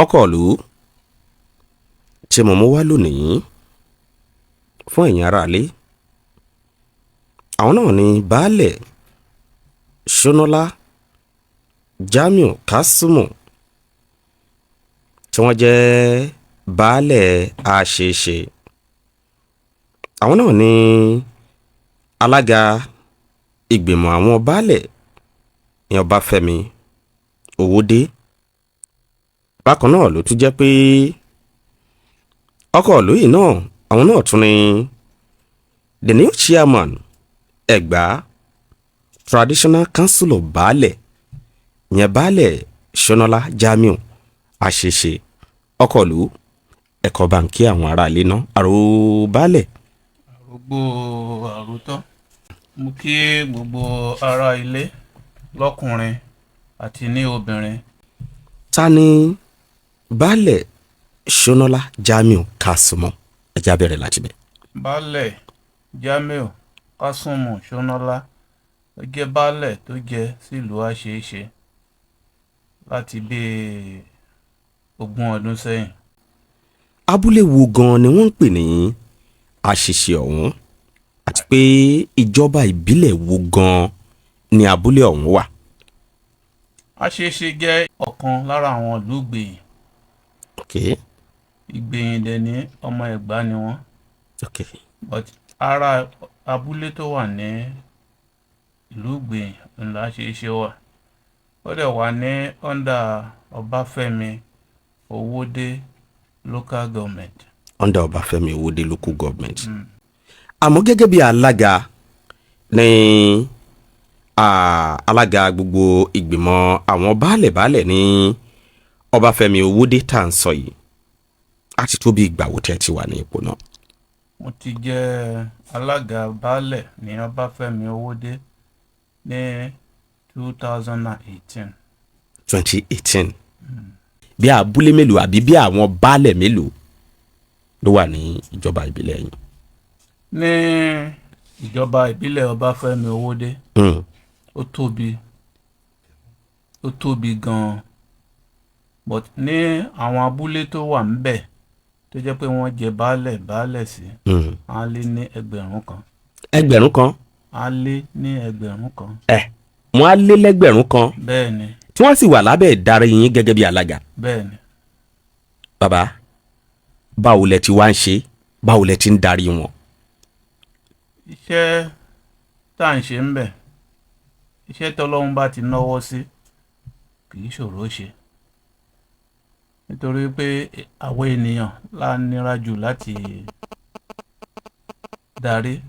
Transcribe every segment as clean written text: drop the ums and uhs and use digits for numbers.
ọkọ̀ ìlú tí mo mú wá lónìí fún ẹ̀yin aráalé àwọn náà ni baálẹ̀ Ṣónọ́lá Jamiu Kásímù tí wọ́n jẹ́ baálẹ̀ àṣeṣe. Àwọn náà ni alága ìgbìmọ̀ àwọn baálẹ̀ ní Ọbáfẹ́mi Owódé. Bákan náà ló tún jẹ́ pé ọkọ̀ ìlú yìí náà àwọn náà tún ni the new chairman Ẹ̀gbá Traditional Council of Baálẹ̀ ìyẹn baálẹ̀ Ṣónọ́lá Jamiu àṣeṣe. Ọkọ̀ ìlú ẹ̀kọ́ báńkì àwọn aráalé náà àrò baálẹ̀. Gbogbo àròtọ́ mú kí gbogbo ará ilé lọ́kùnrin àti ní obìnrin. Ta ni baálẹ̀ Ṣónọ́lá Jamiu Kásímù? Ẹ já bẹ̀rẹ̀ láti bẹ̀. Baálẹ̀ Jamiu Kásímù Ṣónọ́lá ó jẹ́ baálẹ̀ tó jẹ́ sílùú àṣeṣe láti bí 20 ọdún sẹ́yìn. Abúlé wo gan ni wọ́n ń pè ní àṣeṣe ọ̀hún àti pé ìjọba ìbílẹ̀ wo gan ni abúlé ọ̀hún wà? Àṣeṣe jẹ́ ọ̀kan lára àwọn ìlú Ìgbèyìn. Okay. Ìgbèyìn dẹ̀ ní ọmọ Ẹ̀gbá ni wọ́n. Okay. But ara abúlé tó wà ní ìlú Ìgbèyìn ńlá Àṣeṣe wà. Ó dẹ̀ wà ní under Ọbáfẹ́mi Owódé local government. Under Ọbáfẹ́mi Owódé local government. Àmọ́ gẹ́gẹ́ bí alága ní alága gbogbo ìgbìmọ̀ àwọn baálẹ̀ ní Ọbáfẹ́mi Owódé tá à ń sọ yìí àti tó bí ìgbà wo tẹ́ ti wà ní ipò náà? Mo ti jẹ́ alága baálẹ̀ ní Ọbáfẹ́mi Owódé ní 2018. 2018. Bí abúlé mélòó àbí bí àwọn baálẹ̀ mélòó ló wà ní ìjọba ìbílẹ̀ yìí? Ní ìjọba ìbílẹ̀ Ọbáfẹ́mi Owódé ó tóbi gan-an, but ní àwọn abúlé tó wà ńbẹ̀ tó jẹ́ pé wọ́n jẹ baálẹ̀ sí á lé ní 1000 kan. 1000 kan? Á lé ní 1000 kan. Wọ́n á lé lẹ́gbẹ̀rún kan? Bẹ́ẹ̀ ni. Tí wọ́n sì wà lábẹ́ ìdarí yín gẹ́gẹ́ bí alága? Bẹ́ẹ̀ ni. Bàbá, báwo lẹ ti wá ń ṣe, báwo lẹ ti ń darí wọn? Iṣẹ́ tá à ń ṣe ń bẹ̀, iṣẹ́ tọ́lọ́run bá ti náwó sí kì í ṣòro ṣe, nítorí pé àwọn ènìyàn la nira jù láti darí.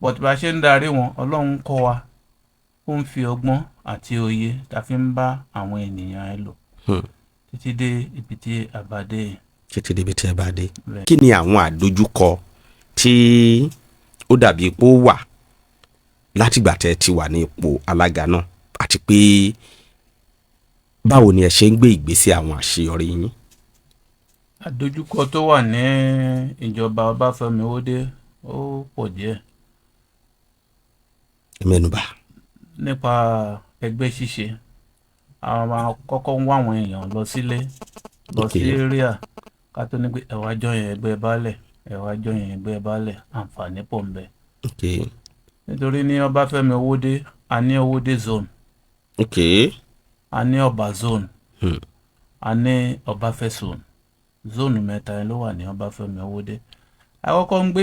But bá ṣe ń darí wọn, Ọlọ́run kọ́ wa, ó ń fi ọgbọ́n àti òye tá fi ń bá àwọn ènìyàn ẹ lò títí dé ibi tí a bá dé. Títí débi tí ẹ bá dé. Kí ni àwọn àdójúkọ tí ó dàbí ipò wà látìgbà tẹ́ ti wà ní ipò alága náà, àti pé báwo ni ẹ ṣe ń gbé ìgbésẹ̀ àwọn àṣeyọrí yín? Àdójúkọ tó wà ní ìjọba Ọbáfẹ́mi Owódé ó pọ̀ díẹ̀. Mẹ́nubà. Nípa ẹgbẹ́ ṣíṣe, àwọn máa kọ́kọ́ ń wá àwọn èèyàn lọ sílé, lọ sí area ká tó ní pé ẹ wá join ẹgbẹ́ baálẹ̀, ẹ wá join ẹgbẹ́ baálẹ̀, àǹfààní pọ̀ ńbẹ̀. Nítorí ní Ọbáfẹ́mi Owódé a ní Owódé zone, a ní Ọba zone, a ní Ọbáfẹ́ zone. Zone mẹ́ta ló wà ní Ọbáfẹ́mi Owódé. A kọ́kọ́ ń gbé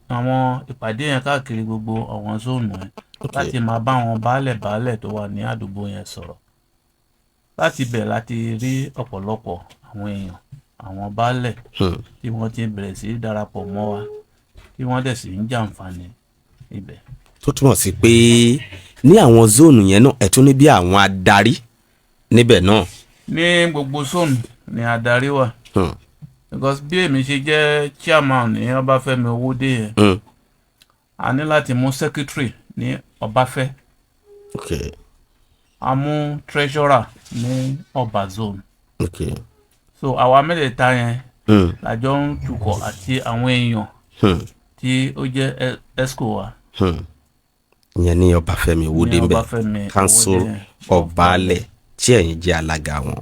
àwọn ìpàdé yẹn káàkiri gbogbo àwọn zone yẹn láti máa bá àwọn baálẹ̀ tó wà ní àdúgbò yẹn sọ̀rọ̀. Láti bẹ̀ láti rí ọ̀pọ̀lọpọ̀ àwọn èèyàn, àwọn baálẹ̀ tí wọ́n ti bẹ̀rẹ̀ sí darapọ̀ mọ́ wa, tí wọ́n dẹ̀ sì ń jàǹfààní ibẹ̀. Tó túmọ̀ sí pé ní àwọn zóònù yẹn náà ẹ tún ní bí àwọn adarí níbẹ̀ náà? Ní gbogbo zone ni adarí wà. Because bí èmi ṣe jẹ́ chairman ní Ọbáfẹ́mi Owódé yẹn, a ní láti mú secretary ní Ọbáfẹ́, a mú treasurer ní Ọba zone. So àwa mẹ́tẹ̀ẹ̀ta yẹn lájọ ń tukọ̀ àti àwọn èèyàn tí ó jẹ́ esco wa. Ìyẹn ní Ọbáfẹ́mi Owódé ń bẹ, Council of Baálẹ̀ tí ẹ̀yin jẹ́ alága wọn.